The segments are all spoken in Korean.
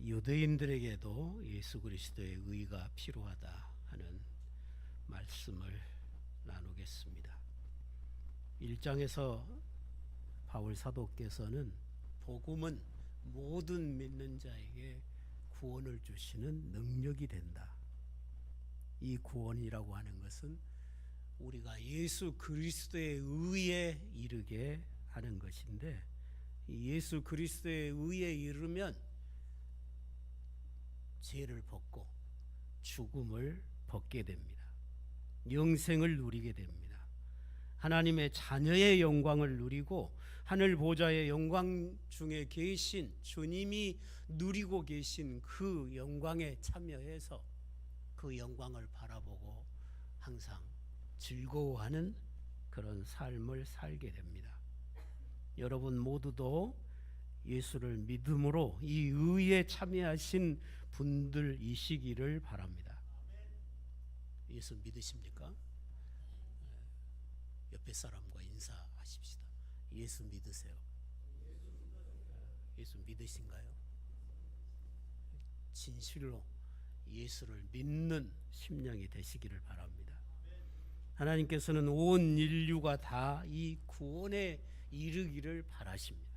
유대인들에게도 예수 그리스도의 의가 필요하다 하는 말씀을 나누겠습니다. 1장에서 바울 사도께서는 복음은 모든 믿는 자에게 구원을 주시는 능력이 된다. 이 구원이라고 하는 것은 우리가 예수 그리스도의 의에 이르게 하는 것인데, 예수 그리스도의 의에 이르면 죄를 벗고 죽음을 벗게 됩니다. 영생을 누리게 됩니다. 하나님의 자녀의 영광을 누리고 하늘 보좌의 영광 중에 계신 주님이 누리고 계신 그 영광에 참여해서 그 영광을 바라보고 항상 즐거워하는 그런 삶을 살게 됩니다. 여러분 모두도 예수를 믿음으로 이 의에 참여하신 분들이시기를 바랍니다. 예수 믿으십니까? 옆에 사람과 인사하십시다. 예수 믿으세요? 예수 믿으신가요? 진실로 예수를 믿는 심령이 되시기를 바랍니다. 하나님께서는 온 인류가 다 이 구원에 이르기를 바라십니다.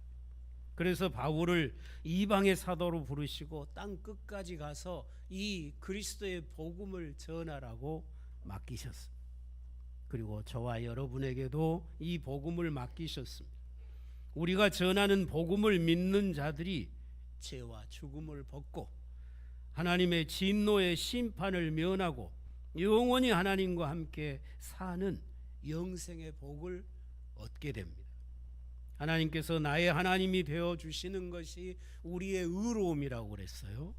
그래서 바울을 이방의 사도로 부르시고 땅 끝까지 가서 이 그리스도의 복음을 전하라고 맡기셨습니다. 그리고 저와 여러분에게도 이 복음을 맡기셨습니다. 우리가 전하는 복음을 믿는 자들이 죄와 죽음을 벗고 하나님의 진노의 심판을 면하고 영원히 하나님과 함께 사는 영생의 복을 얻게 됩니다. 하나님께서 나의 하나님이 되어 주시는 것이 우리의 의로움이라고 그랬어요.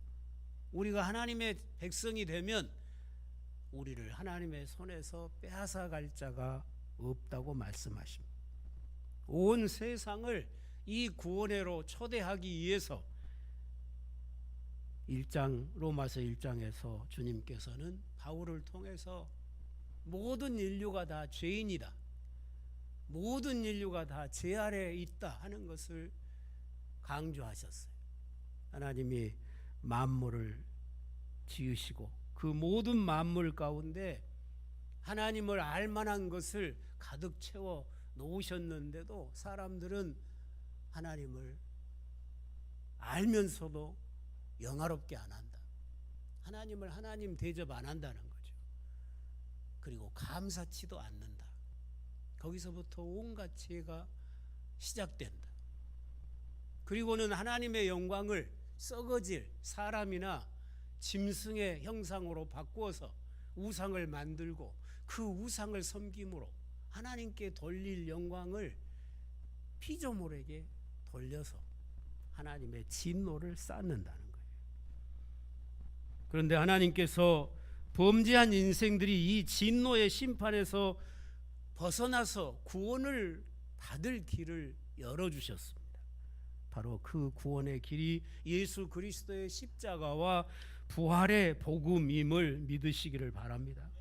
우리가 하나님의 백성이 되면 우리를 하나님의 손에서 빼앗아갈 자가 없다고 말씀하십니다. 온 세상을 이 구원회로 초대하기 위해서 로마서 1장에서 주님께서는 바울을 통해서 모든 인류가 다 죄인이다, 모든 인류가 다 죄 아래에 있다 하는 것을 강조하셨어요. 하나님이 만물을 지으시고 그 모든 만물 가운데 하나님을 알만한 것을 가득 채워 놓으셨는데도 사람들은 하나님을 알면서도 영화롭게 안 한다. 하나님을 하나님 대접 안 한다는 거죠. 그리고 감사치도 않는다. 거기서부터 온갖 죄가 시작된다. 그리고는 하나님의 영광을 썩어질 사람이나 짐승의 형상으로 바꾸어서 우상을 만들고 그 우상을 섬김으로 하나님께 돌릴 영광을 피조물에게 돌려서 하나님의 진노를 쌓는다는 거예요. 그런데 하나님께서 범죄한 인생들이 이 진노의 심판에서 벗어나서 구원을 받을 길을 열어주셨습니다. 바로 그 구원의 길이 예수 그리스도의 십자가와 부활의 복음임을 믿으시기를 바랍니다.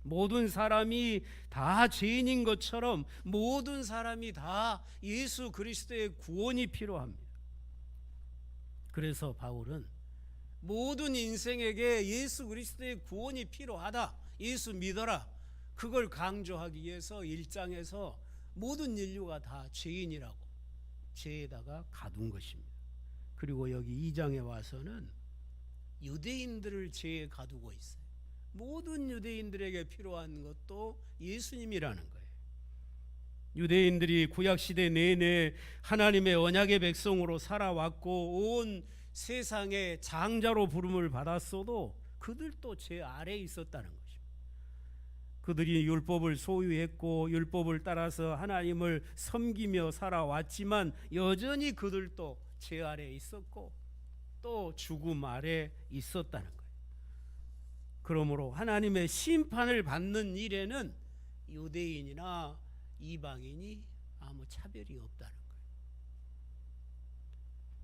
모든 사람이 다 죄인인 것처럼 모든 사람이 다 예수 그리스도의 구원이 필요합니다. 그래서 바울은 모든 인생에게 예수 그리스도의 구원이 필요하다, 예수 믿어라, 그걸 강조하기 위해서 1장에서 모든 인류가 다 죄인이라고 죄에다가 가둔 것입니다. 그리고 여기 2장에 와서는 유대인들을 죄에 가두고 있어요. 모든 유대인들에게 필요한 것도 예수님이라는 거예요. 유대인들이 구약시대 내내 하나님의 언약의 백성으로 살아왔고 온 세상의 장자로 부름을 받았어도 그들도 죄 아래에 있었다는 것입니다. 그들이 율법을 소유했고 율법을 따라서 하나님을 섬기며 살아왔지만 여전히 그들도 죄 아래에 있었고 또 죽음 아래에 있었다는 거예요. 그러므로 하나님의 심판을 받는 일에는 유대인이나 이방인이 아무 차별이 없다는 거예요.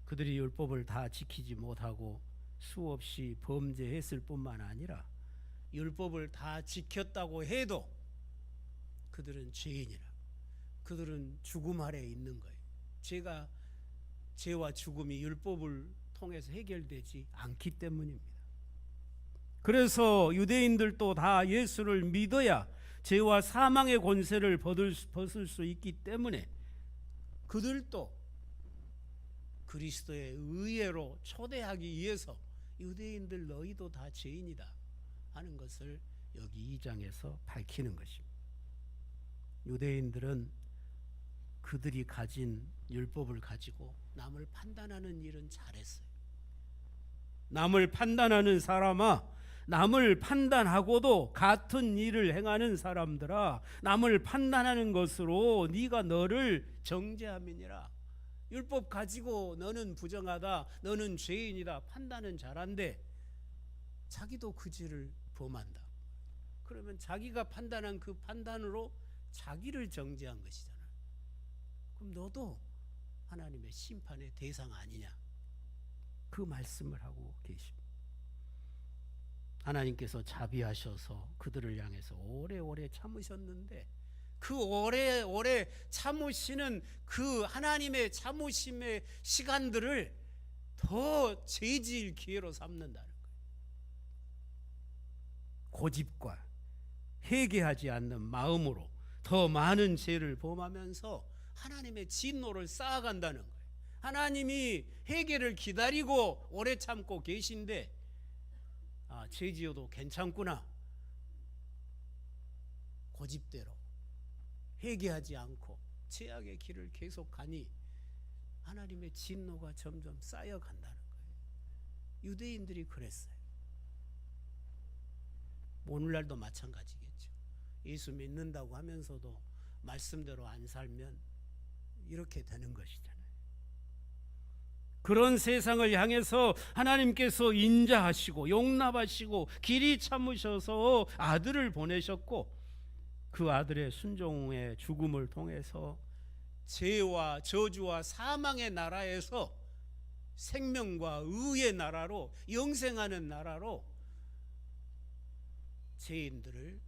그들이 율법을 다 지키지 못하고 수없이 범죄했을 뿐만 아니라 율법을 다 지켰다고 해도 그들은 죄인이라, 그들은 죽음 아래에 있는 거예요. 죄와 죽음이 율법을 통해서 해결되지 않기 때문입니다. 그래서 유대인들도 다 예수를 믿어야 죄와 사망의 권세를 벗을 수 있기 때문에 그들도 그리스도의 의회로 초대하기 위해서 유대인들 너희도 다 죄인이다 하는 것을 여기 2장에서 밝히는 것입니다. 유대인들은 그들이 가진 율법을 가지고 남을 판단하는 일은 잘했어요. 남을 판단하는 사람아, 남을 판단하고도 같은 일을 행하는 사람들아, 남을 판단하는 것으로 네가 너를 정죄함이니라. 율법 가지고 너는 부정하다, 너는 죄인이다 판단은 잘한데 자기도 그 죄를 범한다. 그러면 자기가 판단한 그 판단으로 자기를 정죄한 것이잖아. 그럼 너도 하나님의 심판의 대상 아니냐, 그 말씀을 하고 계십니다. 하나님께서 자비하셔서 그들을 향해서 오래오래 참으셨는데 그 오래오래 참으시는 그 하나님의 참으심의 시간들을 더 죄지을 기회로 삼는다는 거예요. 고집과 회개하지 않는 마음으로 더 많은 죄를 범하면서 하나님의 진노를 쌓아간다는 거예요. 하나님이 회개를 기다리고 오래 참고 계신데 죄 지어도 괜찮구나, 고집대로 회개하지 않고 죄악의 길을 계속 가니 하나님의 진노가 점점 쌓여간다는 거예요. 유대인들이 그랬어요. 오늘날도 마찬가지겠죠. 예수 믿는다고 하면서도 말씀대로 안 살면 이렇게 되는 것이잖아요. 그런 세상을 향해서 하나님께서 인자하시고 용납하시고 길이 참으셔서 아들을 보내셨고 그 아들의 순종의 죽음을 통해서 죄와 저주와 사망의 나라에서 생명과 의의 나라로, 영생하는 나라로 죄인들을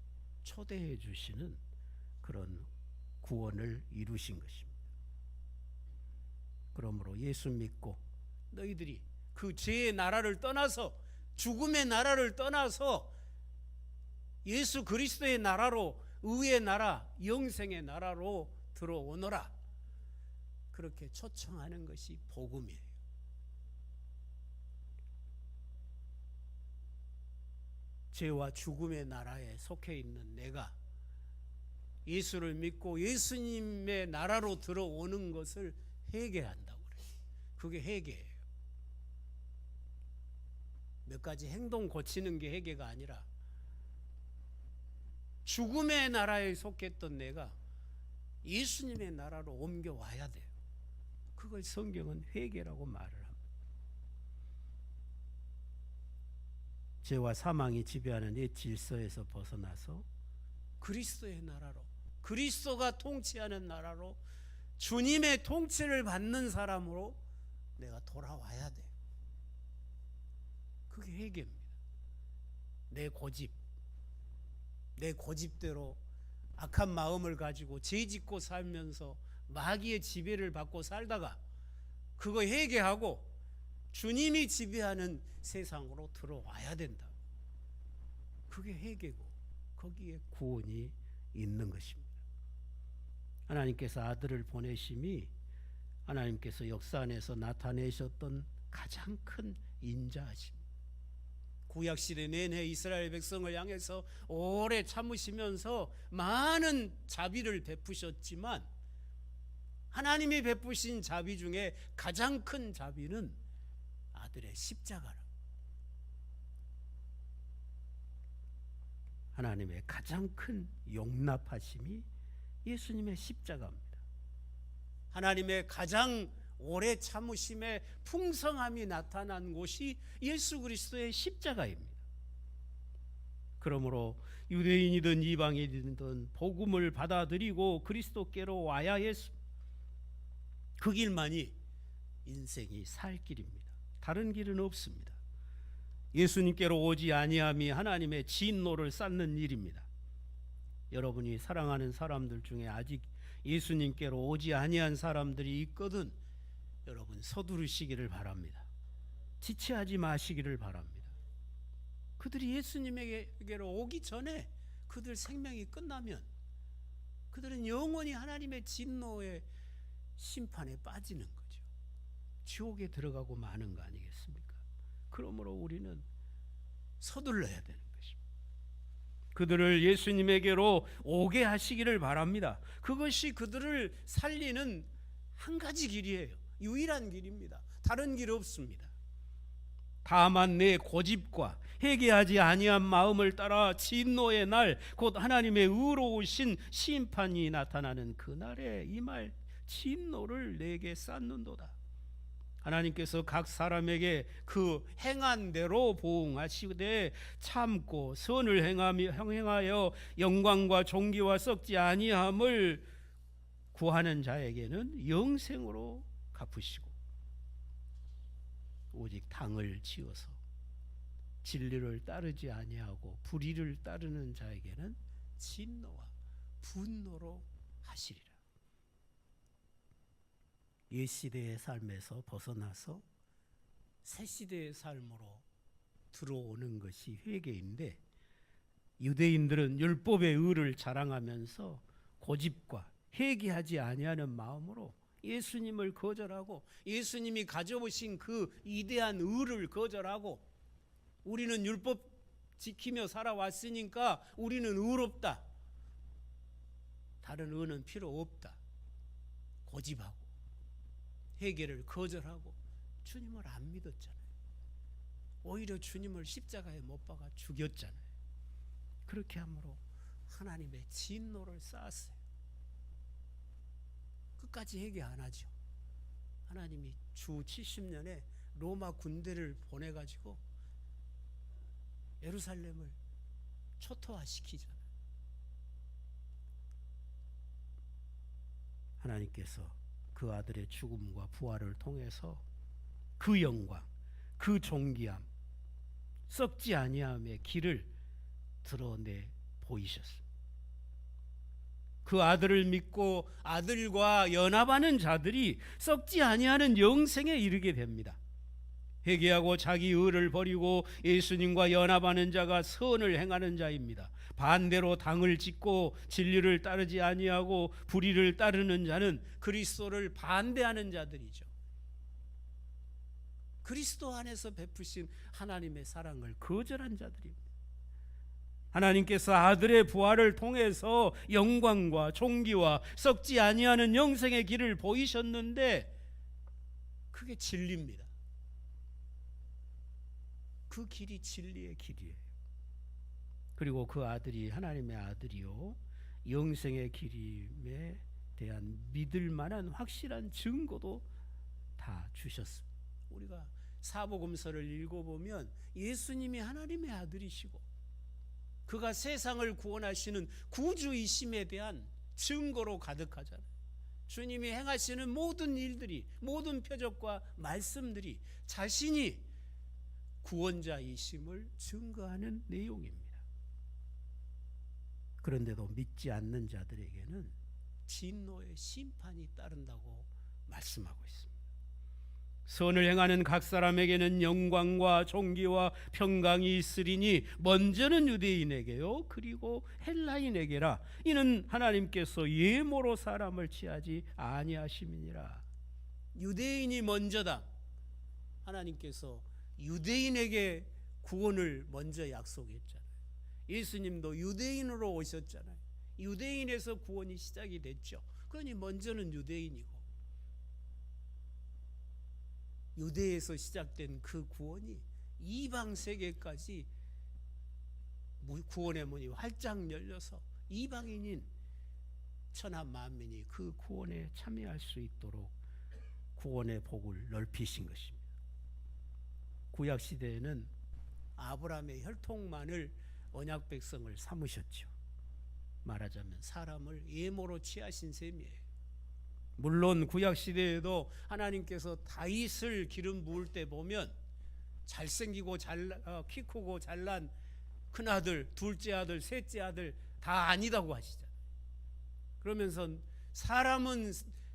초대해 주시는 그런 구원을 이루신 것입니다. 그러므로 예수 믿고 너희들이 그 죄의 나라를 떠나서, 죽음의 나라를 떠나서 예수 그리스도의 나라로, 의의 나라, 영생의 나라로 들어오너라, 그렇게 초청하는 것이 복음이에요. 죄와 죽음의 나라에 속해 있는 내가 예수를 믿고 예수님의 나라로 들어오는 것을 회개한다고 그래요. 그게 회개예요. 몇 가지 행동 고치는 게 회개가 아니라 죽음의 나라에 속했던 내가 예수님의 나라로 옮겨와야 돼요. 그걸 성경은 회개라고 말을 합니다. 죄와 사망이 지배하는 옛 질서에서 벗어나서 그리스도의 나라로, 그리스도가 통치하는 나라로, 주님의 통치를 받는 사람으로 내가 돌아와야 돼. 그게 회개입니다. 내 고집대로 악한 마음을 가지고 죄짓고 살면서 마귀의 지배를 받고 살다가 그거 회개하고 주님이 지배하는 세상으로 들어와야 된다. 그게 회개고 거기에 구원이 있는 것입니다. 하나님께서 아들을 보내심이 하나님께서 역사 안에서 나타내셨던 가장 큰 인자하십니다. 구약시대 내내 이스라엘 백성을 향해서 오래 참으시면서 많은 자비를 베푸셨지만 하나님이 베푸신 자비 중에 가장 큰 자비는 아들의 십자가라. 하나님의 가장 큰 용납하심이 예수님의 십자가입니다. 하나님의 가장 오래 참으심의 풍성함이 나타난 곳이 예수 그리스도의 십자가입니다. 그러므로 유대인이든 이방인이든 복음을 받아들이고 그리스도께로 와야 했습니다. 그 길만이 인생이 살 길입니다. 다른 길은 없습니다. 예수님께로 오지 아니함이 하나님의 진노를 쌓는 일입니다. 여러분이 사랑하는 사람들 중에 아직 예수님께로 오지 아니한 사람들이 있거든 여러분 서두르시기를 바랍니다. 지체하지 마시기를 바랍니다. 그들이 예수님에게로 오기 전에 그들 생명이 끝나면 그들은 영원히 하나님의 진노의 심판에 빠지는 거죠. 지옥에 들어가고 마는 거 아니겠습니까? 그러므로 우리는 서둘러야 되는 것입니다. 그들을 예수님에게로 오게 하시기를 바랍니다. 그것이 그들을 살리는 한 가지 길이에요. 유일한 길입니다. 다른 길 없습니다. 다만 내 고집과 회개하지 아니한 마음을 따라 진노의 날, 곧 하나님의 의로우신 심판이 나타나는 그날에 이 말 진노를 내게 쌓는도다. 하나님께서 각 사람에게 그 행한 대로 보응하시되 참고 선을 행하여 영광과 존귀와 썩지 아니함을 구하는 자에게는 영생으로 갚으시고, 오직 당을 지어서 진리를 따르지 아니하고 불의를 따르는 자에게는 진노와 분노로 하시리라. 옛 시대의 삶에서 벗어나서 새 시대의 삶으로 들어오는 것이 회개인데, 유대인들은 율법의 의를 자랑하면서 고집과 회개하지 아니하는 마음으로 예수님을 거절하고 예수님이 가져오신 그 위대한 의를 거절하고, 우리는 율법 지키며 살아왔으니까 우리는 의롭다, 다른 의는 필요 없다, 고집하고 회개를 거절하고 주님을 안 믿었잖아요. 오히려 주님을 십자가에 못 박아 죽였잖아요. 그렇게 함으로 하나님의 진노를 쌓았어요. 끝까지 회개 안 하죠. 하나님이 주 70년에 로마 군대를 보내가지고 예루살렘을 초토화시키잖아요. 하나님께서 그 아들의 죽음과 부활을 통해서 그 영광, 그 존귀함, 썩지 아니함의 길을 드러내 보이셨습니다. 그 아들을 믿고 아들과 연합하는 자들이 썩지 아니하는 영생에 이르게 됩니다. 회개하고 자기 의를 버리고 예수님과 연합하는 자가 선을 행하는 자입니다. 반대로 당을 짓고 진리를 따르지 아니하고 불의를 따르는 자는 그리스도를 반대하는 자들이죠. 그리스도 안에서 베푸신 하나님의 사랑을 거절한 자들입니다. 하나님께서 아들의 부활을 통해서 영광과 존귀와 썩지 아니하는 영생의 길을 보이셨는데 그게 진리입니다. 그 길이 진리의 길이에요. 그리고 그 아들이 하나님의 아들이요 영생의 길임에 대한 믿을 만한 확실한 증거도 다 주셨습니다. 우리가 사복음서를 읽어보면 예수님이 하나님의 아들이시고 그가 세상을 구원하시는 구주이심에 대한 증거로 가득하잖아요. 주님이 행하시는 모든 일들이, 모든 표적과 말씀들이 자신이 구원자이심을 증거하는 내용입니다. 그런데도 믿지 않는 자들에게는 진노의 심판이 따른다고 말씀하고 있습니다. 선을 행하는 각 사람에게는 영광과 존귀와 평강이 있으리니 먼저는 유대인에게요 그리고 헬라인에게라. 이는 하나님께서 예모로 사람을 취하지 아니하심이니라. 유대인이 먼저다. 하나님께서 유대인에게 구원을 먼저 약속했잖아요. 예수님도 유대인으로 오셨잖아요. 유대인에서 구원이 시작이 됐죠. 그러니 먼저는 유대인이고 유대에서 시작된 그 구원이 이방 세계까지 구원의 문이 활짝 열려서 이방인인 천하 만민이 그 구원에 참여할 수 있도록 구원의 복을 넓히신 것입니다. 구약 시대에는 아브라함의 혈통만을 언약 백성을 삼으셨죠. 말하자면 사람을 예모로 취하신 셈이에요. 물론 구약 시대에도 하나님께서 다윗을 기름 부을 때 보면 잘생기고 키 크고 잘난 큰아들, 둘째 아들, 셋째 아들 다 아니다고 하시잖아요. 그러면서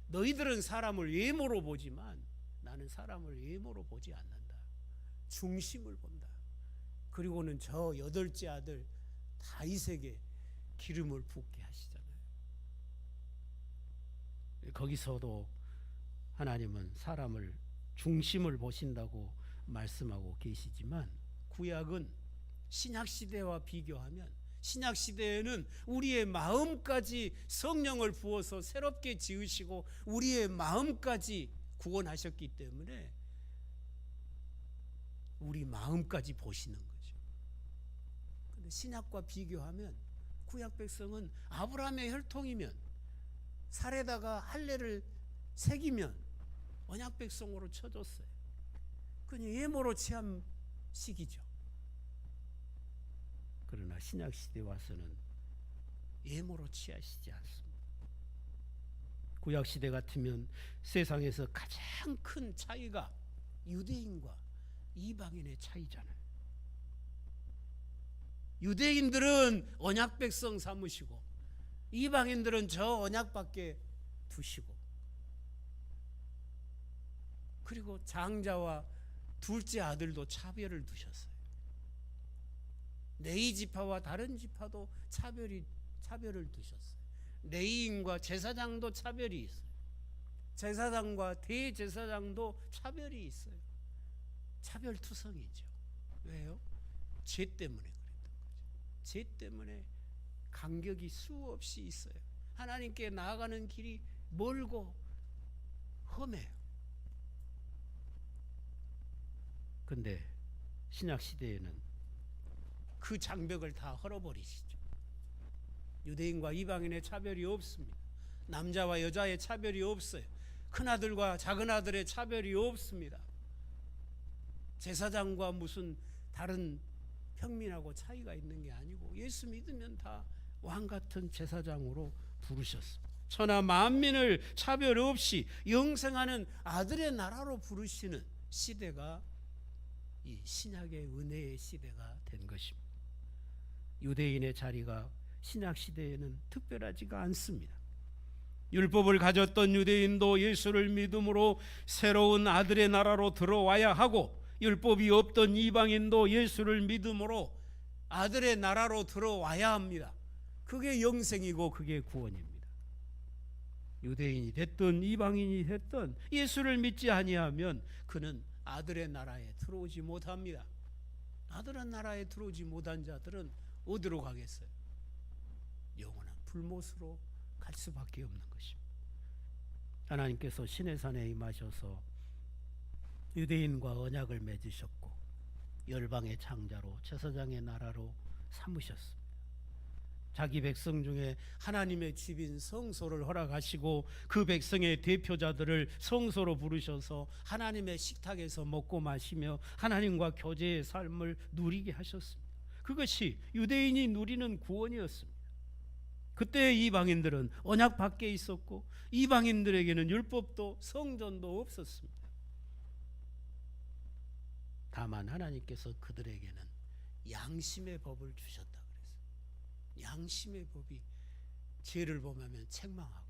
너희들은 사람을 예모로 보지만 나는 사람을 예모로 보지 않는다. 중심을 본다. 그리고는 저 8째 아들 다윗에게 기름을 붓게 하시잖아요. 거기서도 하나님은 사람을 중심을 보신다고 말씀하고 계시지만, 구약은 신약 시대와 비교하면, 신약 시대에는 우리의 마음까지 성령을 부어서 새롭게 지으시고 우리의 마음까지 구원하셨기 때문에 우리 마음까지 보시는 거죠. 근데 신약과 비교하면 구약 백성은 아브라함의 혈통이면, 살에다가 할례를 새기면 언약 백성으로 쳐줬어요. 그냥 예모로 취한 시기죠. 그러나 신약 시대 와서는 예모로 취하시지 않습니다. 구약 시대 같으면 세상에서 가장 큰 차이가 유대인과 이방인의 차이잖아요. 유대인들은 언약 백성 삼으시고 이방인들은 저 언약 밖에 두시고, 그리고 장자와 둘째 아들도 차별을 두셨어요. 레위 지파와 다른 지파도 차별을 두셨어요. 레위인과 제사장도 차별이 있어요. 제사장과 대제사장도 차별이 있어요. 차별투성이죠. 왜요? 죄 때문에 그랬던 거죠. 죄 때문에 간격이 수없이 있어요. 하나님께 나아가는 길이 멀고 험해요. 근데 신약 시대에는 그 장벽을 다 헐어버리시죠. 유대인과 이방인의 차별이 없습니다. 남자와 여자의 차별이 없어요. 큰아들과 작은아들의 차별이 없습니다. 제사장과 무슨 다른 평민하고 차이가 있는 게 아니고, 예수 믿으면 다 왕같은 제사장으로 부르셨습니다. 천하 만민을 차별 없이 영생하는 아들의 나라로 부르시는 시대가 이 신약의 은혜의 시대가 된 것입니다. 유대인의 자리가 신약 시대에는 특별하지가 않습니다. 율법을 가졌던 유대인도 예수를 믿음으로 새로운 아들의 나라로 들어와야 하고, 율법이 없던 이방인도 예수를 믿음으로 아들의 나라로 들어와야 합니다. 그게 영생이고 그게 구원입니다. 유대인이 됐든 이방인이 됐든 예수를 믿지 아니하면 그는 아들의 나라에 들어오지 못합니다. 아들의 나라에 들어오지 못한 자들은 어디로 가겠어요? 영원한 불못으로 갈 수밖에 없는 것입니다. 하나님께서 시내산에 임하셔서 유대인과 언약을 맺으셨고 열방의 창자로 제사장의 나라로 삼으셨습니다. 자기 백성 중에 하나님의 집인 성소를 허락하시고 그 백성의 대표자들을 성소로 부르셔서 하나님의 식탁에서 먹고 마시며 하나님과 교제의 삶을 누리게 하셨습니다. 그것이 유대인이 누리는 구원이었습니다. 그때 이방인들은 언약 밖에 있었고 이방인들에게는 율법도 성전도 없었습니다. 다만 하나님께서 그들에게는 양심의 법을 주셨다 그랬어요. 양심의 법이 죄를 범하면 책망하고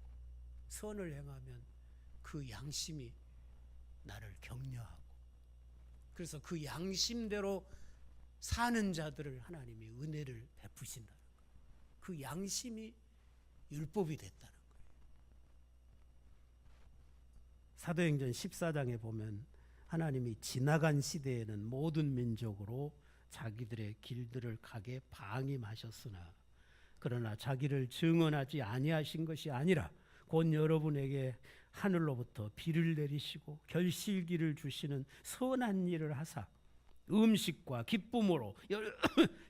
선을 행하면 그 양심이 나를 격려하고, 그래서 그 양심대로 사는 자들을 하나님이 은혜를 베푸신다는 거예요. 그 양심이 율법이 됐다는 거예요. 사도행전 14장에 보면 하나님이 지나간 시대에는 모든 민족으로 자기들의 길들을 가게 방임하셨으나 그러나 자기를 증언하지 아니하신 것이 아니라 곧 여러분에게 하늘로부터 비를 내리시고 결실기를 주시는 선한 일을 하사 음식과 기쁨으로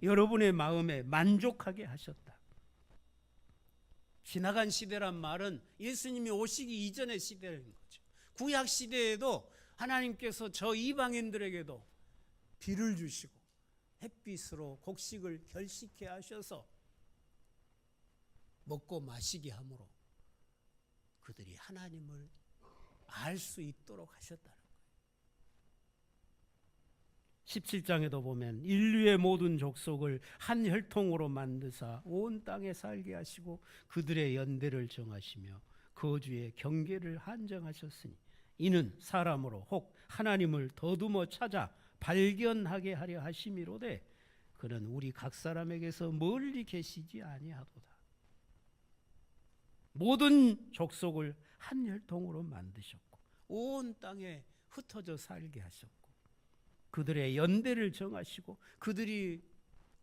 여러분의 마음에 만족하게 하셨다. 지나간 시대란 말은 예수님이 오시기 이전의 시대인 거죠. 구약 시대에도 하나님께서 저 이방인들에게도 비를 주시고 햇빛으로 곡식을 결식케 하셔서 먹고 마시게 함으로 그들이 하나님을 알 수 있도록 하셨다는 거예요. 17장에도 보면 인류의 모든 족속을 한 혈통으로 만드사 온 땅에 살게 하시고 그들의 연대를 정하시며 거주의 경계를 한정하셨으니 이는 사람으로 혹 하나님을 더듬어 찾아 발견하게 하려 하심이로되 그는 우리 각 사람에게서 멀리 계시지 아니하도다. 모든 족속을 한 혈통으로 만드셨고 온 땅에 흩어져 살게 하셨고 그들의 연대를 정하시고 그들이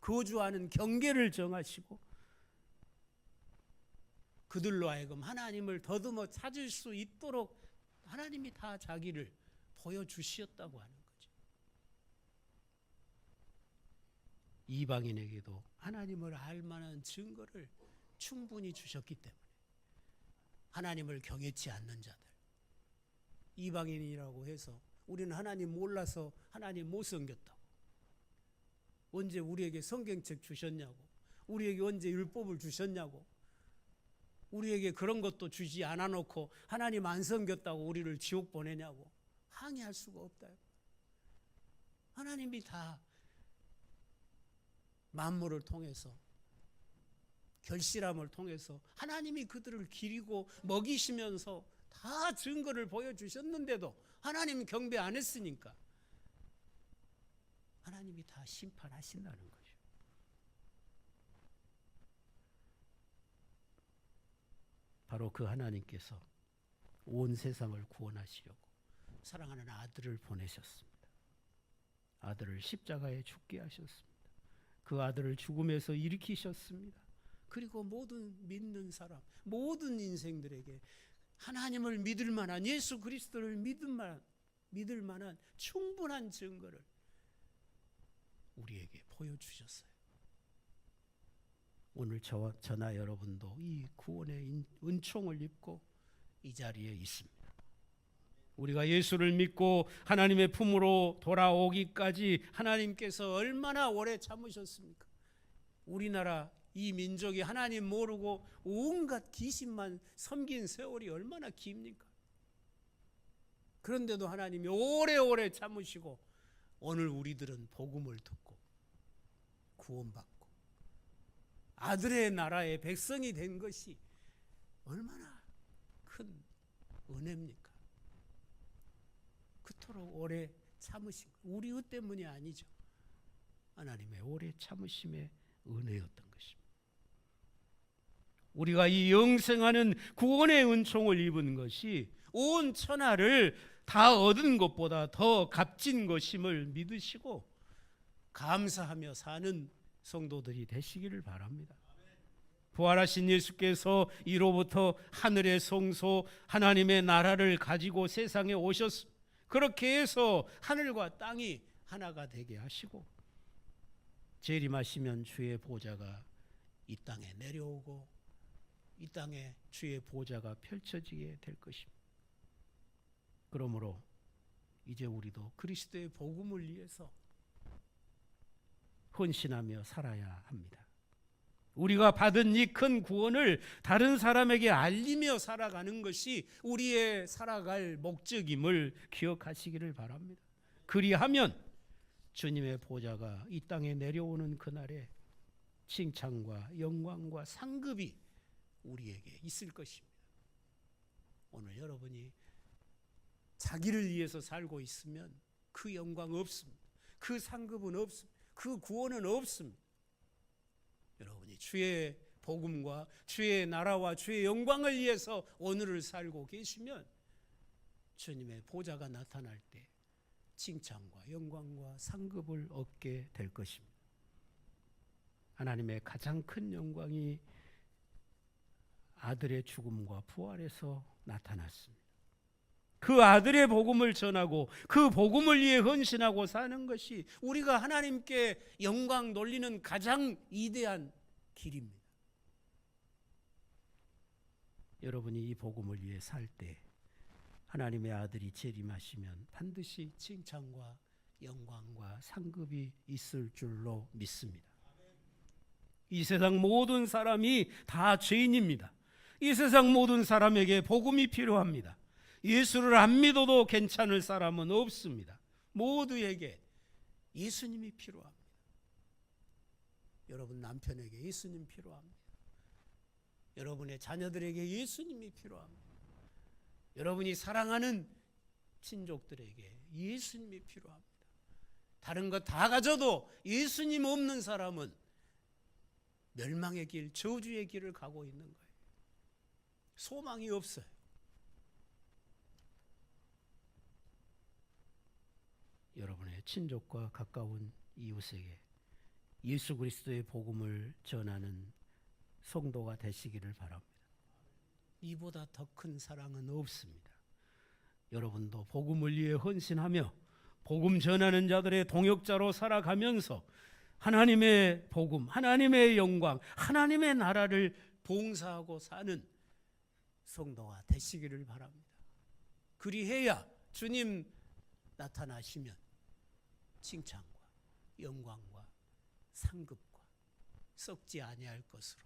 거주하는 경계를 정하시고 그들로 하여금 하나님을 더듬어 찾을 수 있도록 하나님이 다 자기를 보여주셨다고 하는 거죠. 이방인에게도 하나님을 알 만한 증거를 충분히 주셨기 때문에 하나님을 경외치 않는 자들, 이방인이라고 해서 우리는 하나님 몰라서 하나님 못 섬겼다고, 언제 우리에게 성경책 주셨냐고, 우리에게 언제 율법을 주셨냐고, 우리에게 그런 것도 주지 않아 놓고 하나님 안 섬겼다고 우리를 지옥 보내냐고 항의할 수가 없다. 하나님이 다 만물을 통해서 결실함을 통해서 하나님이 그들을 기리고 먹이시면서 다 증거를 보여주셨는데도 하나님 경배 안 했으니까 하나님이 다 심판하신다는 거죠. 바로 그 하나님께서 온 세상을 구원하시려고 사랑하는 아들을 보내셨습니다. 아들을 십자가에 죽게 하셨습니다. 그 아들을 죽음에서 일으키셨습니다. 그리고 모든 믿는 사람, 모든 인생들에게 하나님을 믿을 만한, 예수 그리스도를 믿을 만한 충분한 증거를 우리에게 보여주셨어요. 오늘 저나 여러분도 이 구원의 은총을 입고 이 자리에 있습니다. 우리가 예수를 믿고 하나님의 품으로 돌아오기까지 하나님께서 얼마나 오래 참으셨습니까? 우리나라 이 민족이 하나님 모르고 온갖 귀신만 섬긴 세월이 얼마나 깁니까? 그런데도 하나님이 오래오래 참으시고 오늘 우리들은 복음을 듣고 구원받고 아들의 나라의 백성이 된 것이 얼마나 큰 은혜입니까? 그토록 오래 참으신 것, 우리 의 때문이 아니죠. 하나님의 오래 참으심의 은혜였던 것입니다. 우리가 이 영생하는 구원의 은총을 입은 것이 온 천하를 다 얻은 것보다 더 값진 것임을 믿으시고 감사하며 사는 성도들이 되시기를 바랍니다. 부활하신 예수께서 이로부터 하늘의 성소 하나님의 나라를 가지고 세상에 오셨습니다. 그렇게 해서 하늘과 땅이 하나가 되게 하시고 재림하시면 주의 보좌가 이 땅에 내려오고 이 땅에 주의 보좌가 펼쳐지게 될 것입니다. 그러므로 이제 우리도 그리스도의 복음을 위해서 헌신하며 살아야 합니다. 우리가 받은 이 큰 구원을 다른 사람에게 알리며 살아가는 것이 우리의 살아갈 목적임을 기억하시기를 바랍니다. 그리하면 주님의 보좌가 이 땅에 내려오는 그날에 칭찬과 영광과 상급이 우리에게 있을 것입니다. 오늘 여러분이 자기를 위해서 살고 있으면 그 영광 없습니다. 그 상급은 없습니다. 그 구원은 없습니다. 여러분이 주의 복음과 주의 나라와 주의 영광을 위해서 오늘을 살고 계시면 주님의 보좌가 나타날 때 칭찬과 영광과 상급을 얻게 될 것입니다. 하나님의 가장 큰 영광이 아들의 죽음과 부활에서 나타났습니다. 그 아들의 복음을 전하고 그 복음을 위해 헌신하고 사는 것이 우리가 하나님께 영광 돌리는 가장 위대한 길입니다. 여러분이 이 복음을 위해 살 때 하나님의 아들이 재림하시면 반드시 칭찬과 영광과 상급이 있을 줄로 믿습니다. 이 세상 모든 사람이 다 죄인입니다. 이 세상 모든 사람에게 복음이 필요합니다. 예수를 안 믿어도 괜찮을 사람은 없습니다. 모두에게 예수님이 필요합니다. 여러분 남편에게 예수님 필요합니다. 여러분의 자녀들에게 예수님이 필요합니다. 여러분이 사랑하는 친족들에게 예수님이 필요합니다. 다른 거 다 가져도 예수님 없는 사람은 멸망의 길, 저주의 길을 가고 있는 거예요. 소망이 없어요. 여러분의 친족과 가까운 이웃에게 예수 그리스도의 복음을 전하는 성도가 되시기를 바랍니다. 이보다 더 큰 사랑은 없습니다. 여러분도 복음을 위해 헌신하며 복음 전하는 자들의 동역자로 살아가면서 하나님의 복음, 하나님의 영광, 하나님의 나라를 봉사하고 사는 성도가 되시기를 바랍니다. 그리해야 주님 나타나시면 칭찬과 영광과 상급과 썩지 아니할 것으로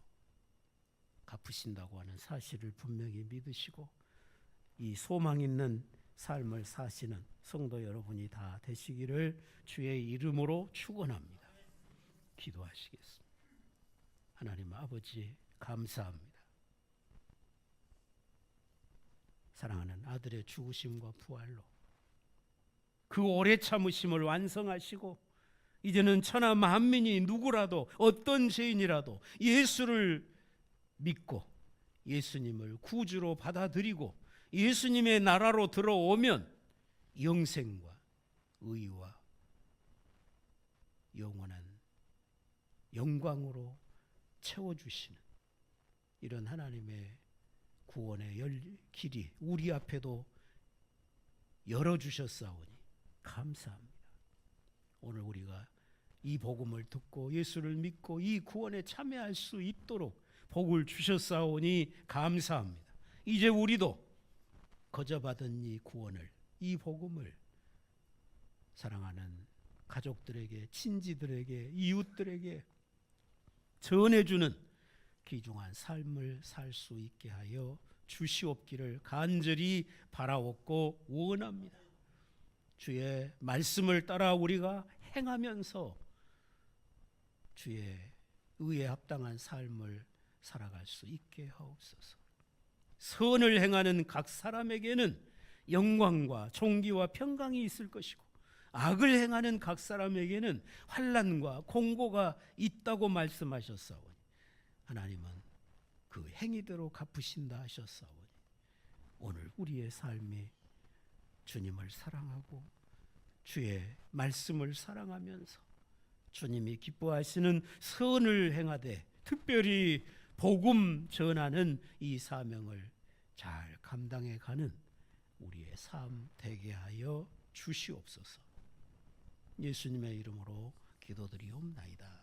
갚으신다고 하는 사실을 분명히 믿으시고 이 소망 있는 삶을 사시는 성도 여러분이 다 되시기를 주의 이름으로 축원합니다. 기도하시겠습니다. 하나님 아버지 감사합니다. 사랑하는 아들의 죽으심과 부활로 그 오래 참으심을 완성하시고 이제는 천하 만민이 누구라도 어떤 죄인이라도 예수를 믿고 예수님을 구주로 받아들이고 예수님의 나라로 들어오면 영생과 의와 영원한 영광으로 채워주시는 이런 하나님의 구원의 길이 우리 앞에도 열어주셨사오니 감사합니다. 오늘 우리가 이 복음을 듣고 예수를 믿고 이 구원에 참여할 수 있도록 복을 주셨사오니 감사합니다. 이제 우리도 거저받은 이 구원을, 이 복음을 사랑하는 가족들에게, 친지들에게, 이웃들에게 전해주는 귀중한 삶을 살 수 있게 하여 주시옵기를 간절히 바라옵고 원합니다. 주의 말씀을 따라 우리가 행하면서 주의 의에 합당한 삶을 살아갈 수 있게 하옵소서. 선을 행하는 각 사람에게는 영광과 존귀와 평강이 있을 것이고 악을 행하는 각 사람에게는 환난과 공고가 있다고 말씀하셨사오니 하나님은 그 행위대로 갚으신다 하셨사오니 오늘 우리의 삶이 주님을 사랑하고 주의 말씀을 사랑하면서 주님이 기뻐하시는 선을 행하되 특별히 복음 전하는 이 사명을 잘 감당해 가는 우리의 삶 되게 하여 주시옵소서. 예수님의 이름으로 기도드리옵나이다.